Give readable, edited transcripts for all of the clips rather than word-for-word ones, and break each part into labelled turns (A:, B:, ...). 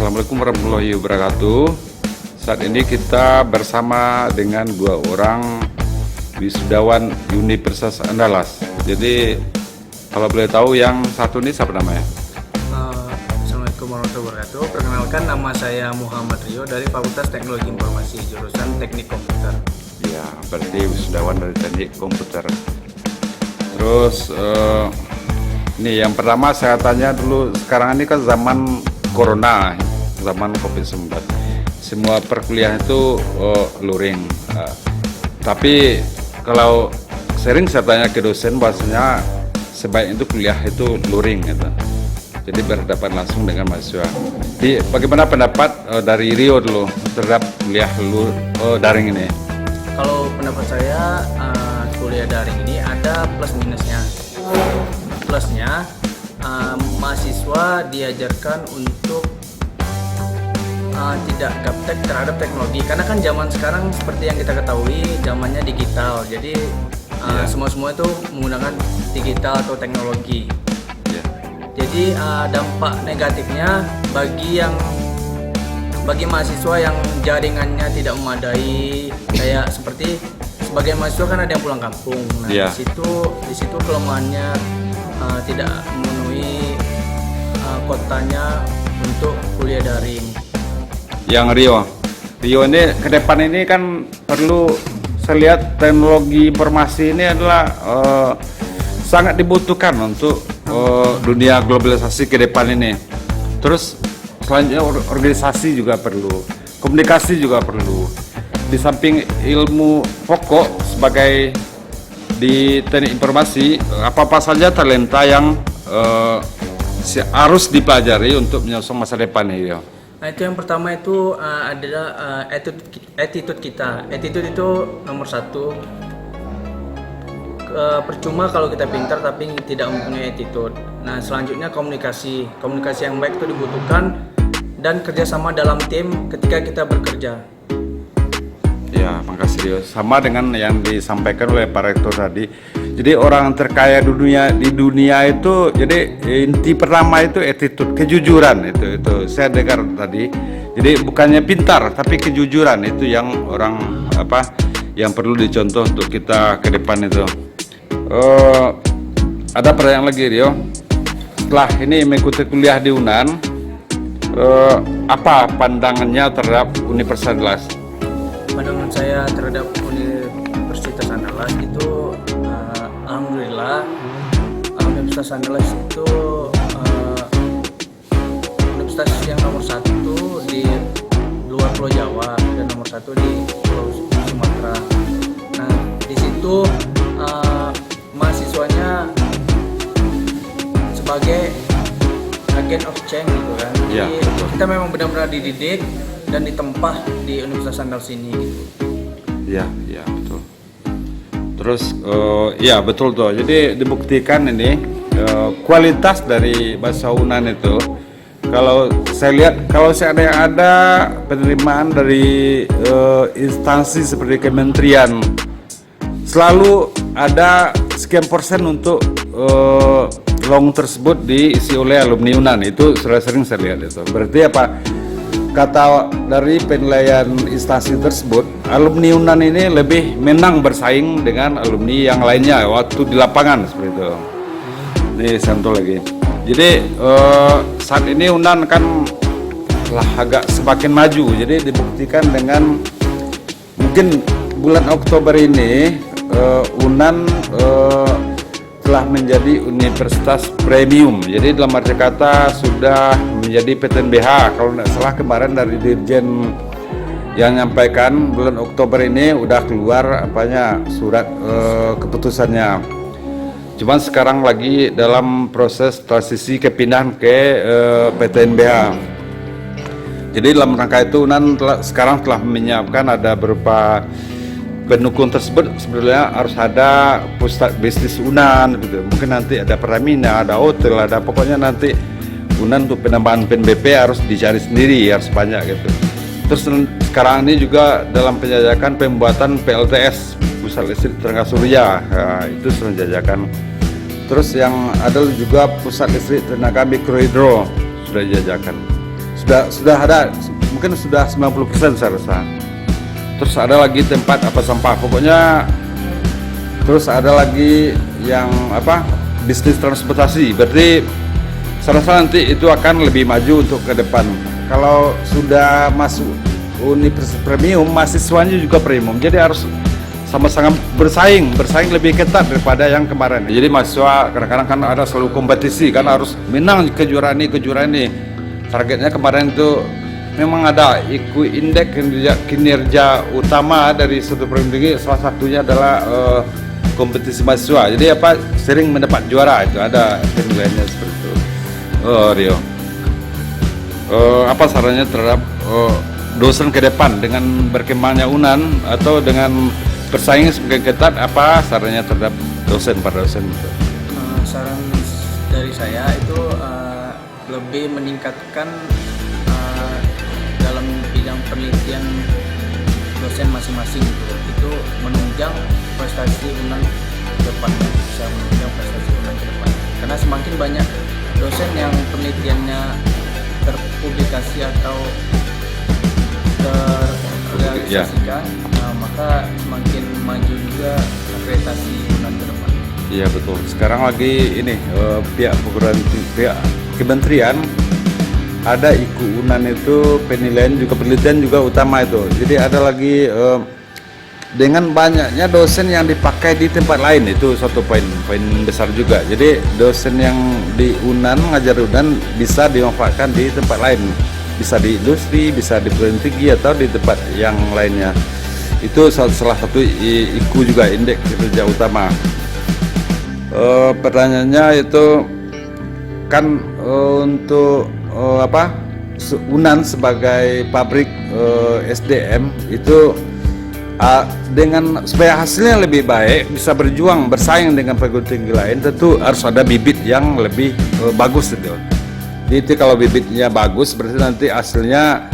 A: Assalamualaikum warahmatullahi wabarakatuh. Saat ini kita bersama dengan dua orang wisudawan Universitas Andalas. Jadi kalau boleh tahu yang satu ini siapa namanya?
B: Assalamualaikum warahmatullahi wabarakatuh. Perkenalkan, nama saya Muhammad Rio dari Fakultas Teknologi Informasi, jurusan Teknik Komputer.
A: Ya, berarti wisudawan dari Teknik Komputer. Terus ini yang pertama saya tanya dulu, sekarang ini kan zaman Corona, zaman COVID-19. Semua perkuliahan itu luring. Tapi kalau sering saya tanya ke dosen, bahasanya sebaik itu kuliah itu luring gitu. Jadi berhadapan langsung dengan mahasiswa. Jadi bagaimana pendapat dari Rio dulu terhadap kuliah daring ini?
B: Kalau pendapat saya, kuliah daring ini ada plus minusnya. Plusnya, mahasiswa diajarkan untuk tidak gaptek terhadap teknologi, karena kan zaman sekarang seperti yang kita ketahui zamannya digital, jadi semua itu menggunakan digital atau teknologi. Jadi dampak negatifnya bagi mahasiswa yang jaringannya tidak memadai, kayak seperti sebagai mahasiswa kan ada yang pulang kampung. Nah, di situ kelemahannya tidak memenuhi kotanya untuk kuliah daring.
A: Yang Rio ini ke depan ini kan perlu, saya lihat teknologi informasi ini adalah sangat dibutuhkan untuk dunia globalisasi ke depan ini. Terus selanjutnya organisasi juga perlu, komunikasi juga perlu. Di samping ilmu pokok sebagai di teknik informasi, apa-apa saja talenta yang harus dipelajari untuk menyosong masa depan ini.
B: Nah, itu yang pertama itu adalah attitude kita. Attitude itu nomor satu. Percuma kalau kita pintar tapi tidak mempunyai attitude. Nah, selanjutnya komunikasi yang baik itu dibutuhkan, dan kerjasama dalam tim ketika kita bekerja.
A: Ya, makasih Rio. Sama dengan yang disampaikan oleh Pak Rektor tadi. Jadi orang terkaya di dunia itu, jadi inti pertama itu attitude, kejujuran itu saya dengar tadi. Jadi bukannya pintar tapi kejujuran itu yang yang perlu dicontoh untuk kita ke depan itu. Ada pertanyaan lagi Rio. Setelah ini mengikuti kuliah di UNAN, apa pandangannya terhadap Universitas Andalas?
B: Pandangan saya terhadap Universitas Andalas itu, alhamdulillah, Universitas Andalas itu universitas yang nomor satu di luar Pulau Jawa dan nomor satu di Pulau Sumatera. Nah, di situ mahasiswanya sebagai agent of change gitu kan. Jadi kita memang benar-benar dididik dan ditempah di Universitas Andalas ini gitu. Iya,
A: betul. Terus betul tuh. Jadi dibuktikan ini kualitas dari bahasa UNAN itu, kalau saya lihat, kalau ada penerimaan dari instansi seperti kementerian, selalu ada sekian persen untuk lowongan tersebut diisi oleh alumni UNAN. Itu sudah sering saya lihat itu. Berarti apa? Kata dari penilaian instansi tersebut, alumni UNAN ini lebih menang bersaing dengan alumni yang lainnya waktu di lapangan seperti itu. Ini contoh lagi. Jadi saat ini UNAN kan telah agak semakin maju. Jadi dibuktikan dengan mungkin bulan Oktober ini UNAN telah menjadi universitas premium. Jadi dalam arti kata sudah menjadi PTNBH. Kalau tidak salah kemarin dari Dirjen yang menyampaikan bulan Oktober ini udah keluar surat keputusannya. Cuman sekarang lagi dalam proses transisi kepindahan ke PTNBH. Jadi dalam rangka itu UNAN sekarang telah menyiapkan ada berupa pendukung tersebut. Sebenarnya harus ada pusat bisnis UNAN gitu. Mungkin nanti ada Pertamina, ada hotel, ada pokoknya nanti UNAN untuk penambahan PNBP harus dicari sendiri, harus banyak gitu. Terus sekarang ini juga dalam penjajakan pembuatan PLTS, pusat listrik tenaga surya, itu sudah dijajakan. Terus yang ada juga pusat listrik tenaga mikrohidro sudah dijajakan. sudah ada, mungkin sudah 90% saya rasa. Terus ada lagi tempat apa sampah, pokoknya. Terus ada lagi yang apa, bisnis transportasi. Berarti saya rasa nanti itu akan lebih maju untuk ke depan. Kalau sudah masuk universitas premium, mahasiswanya juga premium, jadi harus sama-sama bersaing lebih ketat daripada yang kemarin. Jadi mahasiswa kadang-kadang kan ada selalu kompetisi, kan harus menang kejuaraan ini. Targetnya kemarin itu memang ada indeks kinerja utama dari suatu perguruan tinggi, salah satunya adalah kompetisi mahasiswa. Jadi apa, sering mendapat juara, itu ada penilaiannya seperti itu. Rio, apa sarannya terhadap dosen ke depan dengan berkembangnya UNAN atau dengan bersaing semakin ketat, apa sarannya terhadap para dosen itu?
B: Saran dari saya itu lebih meningkatkan dalam bidang penelitian dosen masing-masing itu menunjang prestasi UNAN ke depan, bisa menunjang prestasi UNAN ke depan. Karena semakin banyak dosen yang penelitiannya terpublikasi atau terrealisasikan, maka semakin maju juga akreditasi UNAN ke depan.
A: Iya betul. Sekarang lagi ini pihak kementerian ada IKU UNAN itu penilaian juga penelitian juga utama itu. Jadi ada lagi dengan banyaknya dosen yang dipakai di tempat lain, itu suatu poin besar juga. Jadi dosen yang di UNAN, ngajar UNAN bisa dimanfaatkan di tempat lain, bisa di industri, bisa di perguruan tinggi atau di tempat yang lainnya. Itu salah satu IKU juga, indeks kinerja utama. Pertanyaannya itu kan untuk UNAN sebagai pabrik SDM itu dengan supaya hasilnya lebih baik, bisa berjuang bersaing dengan perguruan tinggi lain, tentu harus ada bibit yang lebih bagus itu. Jadi kalau bibitnya bagus, berarti nanti hasilnya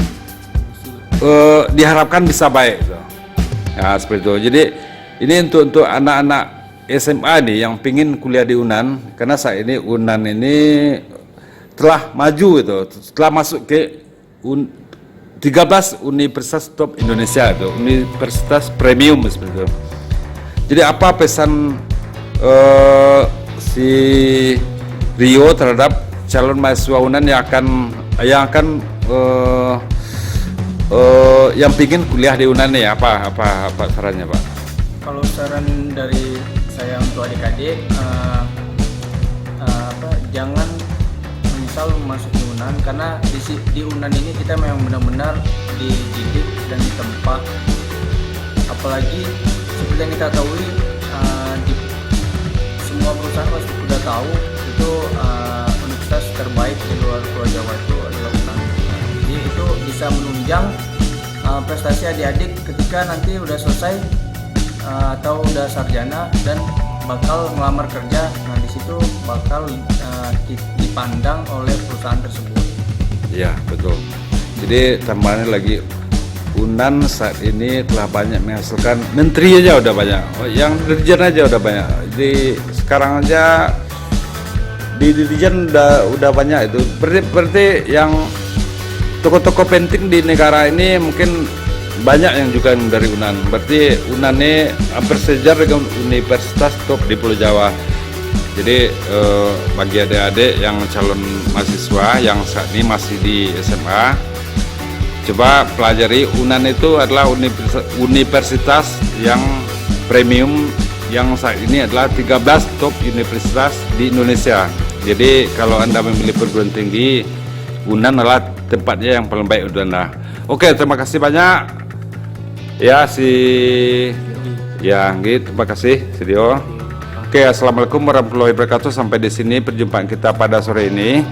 A: diharapkan bisa baik gitu. Ya seperti itu. Jadi ini untuk anak-anak SMA nih yang pingin kuliah di UNAN, karena saat ini UNAN ini telah maju itu, telah masuk ke 13 universitas top Indonesia itu, universitas premium seperti itu. Jadi apa pesan si Rio terhadap calon mahasiswa UNAN yang pingin kuliah di UNAN nih, apa sarannya Pak?
B: Kalau saran dari saya untuk adik-adik, jangan menyesal masuk di UNAN, karena di UNAN ini kita memang benar-benar dididik dan ditempa. Apalagi seperti yang kita tahu, di semua perusahaan pasti sudah tahu itu universitas terbaik di luar Pulau Jawa itu adalah UNAN. Jadi itu bisa menunjang prestasi adik-adik ketika nanti udah selesai atau udah sarjana dan bakal melamar kerja. Nah di situ bakal dipandang oleh perusahaan tersebut. Iya
A: betul. Jadi tambahannya lagi, UNAN saat ini telah banyak menghasilkan menteri aja udah banyak, yang dirjen aja udah banyak. Jadi sekarang aja di dirjen udah banyak itu. Berarti yang tokoh-tokoh penting di negara ini mungkin banyak yang juga dari UNAN. Berarti UNAN ini hampir sejajar dengan universitas top di Pulau Jawa. Jadi bagi adik-adik yang calon mahasiswa yang saat ini masih di SMA, coba pelajari UNAN itu adalah universitas yang premium, yang saat ini adalah 13 top universitas di Indonesia. Jadi kalau Anda memilih perguruan tinggi, UNAN adalah tempatnya yang paling baik untuk Anda. Oke, terima kasih banyak ya terima kasih Rio. Oke, assalamualaikum warahmatullahi wabarakatuh. Sampai di sini perjumpaan kita pada sore ini.